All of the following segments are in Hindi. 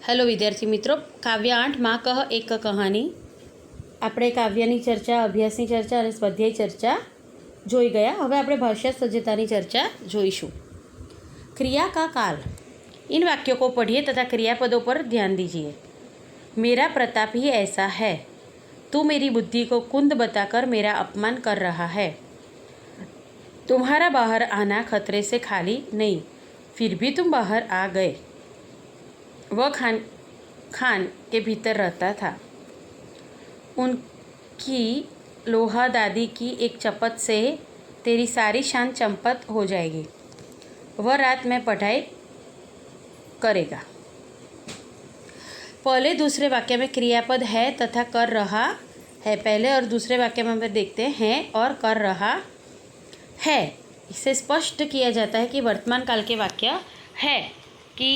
हेलो विद्यार्थी मित्रों, काव्य 8 माँ कह एक कहानी। આપણે કાવ્યની ચર્ચા, અભ્યાસની ચર્ચા અને સ્વાધ્યાય ચર્ચા જોઈ ગયા। હવે આપણે ભાષા સજ્જતાની ચર્ચા જોઈશું। क्रिया का काल। इन वाक्यों को पढ़िए तथा क्रियापदों पर ध्यान दीजिए। मेरा प्रताप ही ऐसा है, तू मेरी बुद्धि को कुंद बताकर मेरा अपमान कर रहा है। तुम्हारा बाहर आना खतरे से खाली नहीं, फिर भी तुम बाहर आ गए। वह खान के भीतर रहता था। उनकी लोहा दादी की एक चपत से तेरी सारी शान चंपत हो जाएगी। वह रात में पढ़ाई करेगा। पहले दूसरे वाक्य में क्रियापद है तथा कर रहा है। पहले और दूसरे वाक्य में हम देखते हैं और कर रहा है। इसे स्पष्ट किया जाता है कि वर्तमान काल के वाक्य है कि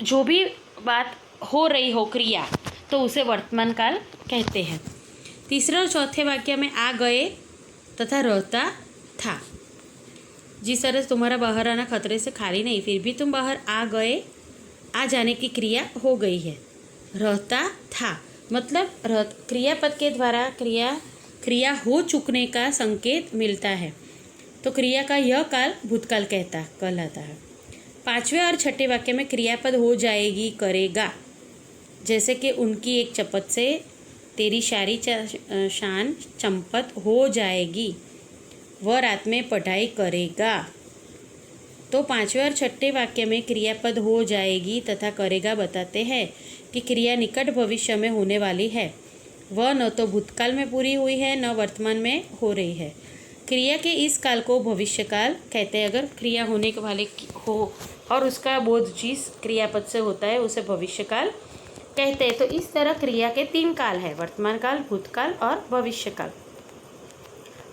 जो भी बात हो रही हो क्रिया, तो उसे वर्तमान काल कहते हैं। तीसरे और चौथे वाक्य में आ गए तथा रहता था। जिस तरह तुम्हारा बाहर आना खतरे से खाली नहीं, फिर भी तुम बाहर आ गए। आ जाने की क्रिया हो गई है। रहता था मतलब क्रियापद के द्वारा क्रिया हो चुकने का संकेत मिलता है, तो क्रिया का यह काल भूतकाल कहलाता है। पांचवें और छठे वाक्य में क्रियापद हो जाएगी, करेगा। जैसे कि उनकी एक चपत से तेरी सारी शान चंपत हो जाएगी। वह रात में पढ़ाई करेगा। तो पांचवें और छठे वाक्य में क्रियापद हो जाएगी तथा करेगा बताते हैं कि क्रिया निकट भविष्य में होने वाली है। वह न तो भूतकाल में पूरी हुई है, न वर्तमान में हो रही है। क्रिया के इस काल को भविष्यकाल कहते हैं। अगर क्रिया होने के वाले हो और उसका बोध चीज़ क्रियापद से होता है, उसे भविष्यकाल कहते हैं। तो इस तरह क्रिया के 3 काल है, वर्तमान काल, भूतकाल और भविष्यकाल।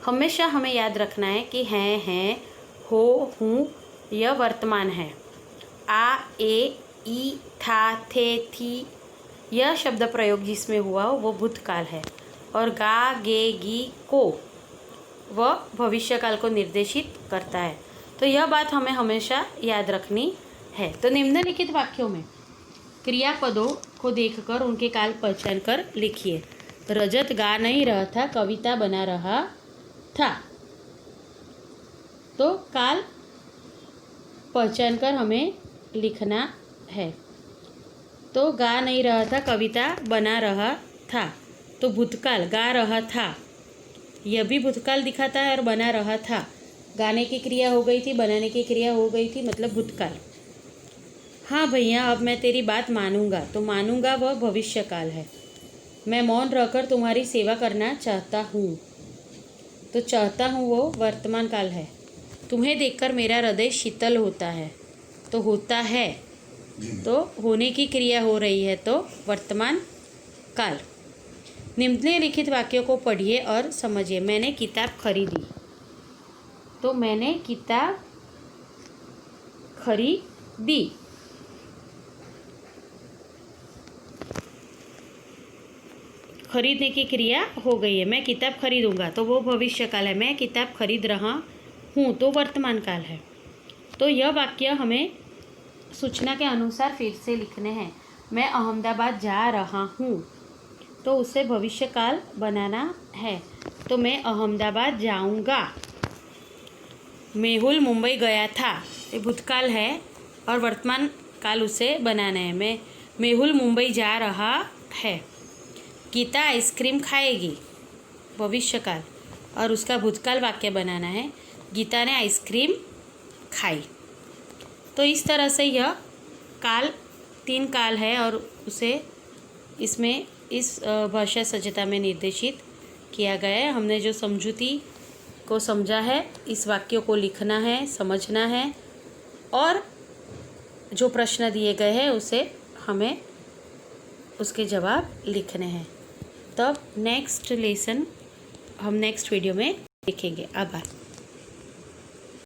हमेशा हमें याद रखना है कि हैं, हो, हूँ यह वर्तमान है। आ, ए, ई, था, थे, थी यह शब्द प्रयोग जिसमें हुआ हो वो भूतकाल है। और गा, गे, गी, को वह भविष्यकाल को निर्देशित करता है। तो यह बात हमें हमेशा याद रखनी है। तो निम्नलिखित वाक्यों में क्रियापदों को देखकर उनके काल पहचान कर लिखिए। रजत गा नहीं रहा था, कविता बना रहा था। तो काल पहचान कर हमें लिखना है। तो गा नहीं रहा था, कविता बना रहा था। तो भूतकाल गा रहा था, यह भी भूतकाल दिखाता है। और बना रहा था, गाने की क्रिया हो गई थी, बनाने की क्रिया हो गई थी, मतलब भूतकाल। हाँ भैया, अब मैं तेरी बात मानूंगा। तो मानूंगा वह भविष्यकाल है। मैं मौन रहकर तुम्हारी सेवा करना चाहता हूँ। तो चाहता हूँ वो वर्तमान काल है। तुम्हें देखकर मेरा हृदय शीतल होता है। तो होता है, तो होने की क्रिया हो रही है, तो वर्तमान काल। निम्नलिखित वाक्यों को पढ़िए और समझिए। मैंने किताब खरीदी। तो मैंने किताब खरीदी। खरीदने की क्रिया हो गई है। मैं किताब खरीदूंगा, तो वो भविष्यकाल है। मैं किताब खरीद रहा हूँ, तो वर्तमान काल है। तो यह वाक्य हमें सूचना के अनुसार फिर से लिखने हैं। मैं अहमदाबाद जा रहा हूँ, तो उसे भविष्यकाल बनाना है। तो मैं अहमदाबाद जाऊँगा। मेहुल मुंबई गया था, ये भूतकाल है और वर्तमान काल उसे बनाना है। मेहुल मुंबई जा रहा है। गीता आइसक्रीम खाएगी, भविष्यकाल, और उसका भूतकाल वाक्य बनाना है। गीता ने आइसक्रीम खाई। तो इस तरह से यह काल 3 काल है और उसे इसमें इस भाषा सज्जता में निर्देशित किया गया है। हमने जो समझूती को समझा है, इस वाक्यों को लिखना है, समझना है, और जो प्रश्न दिए गए हैं उसे हमें उसके जवाब लिखने हैं। तब नेक्स्ट लेसन हम नेक्स्ट वीडियो में देखेंगे। आभार।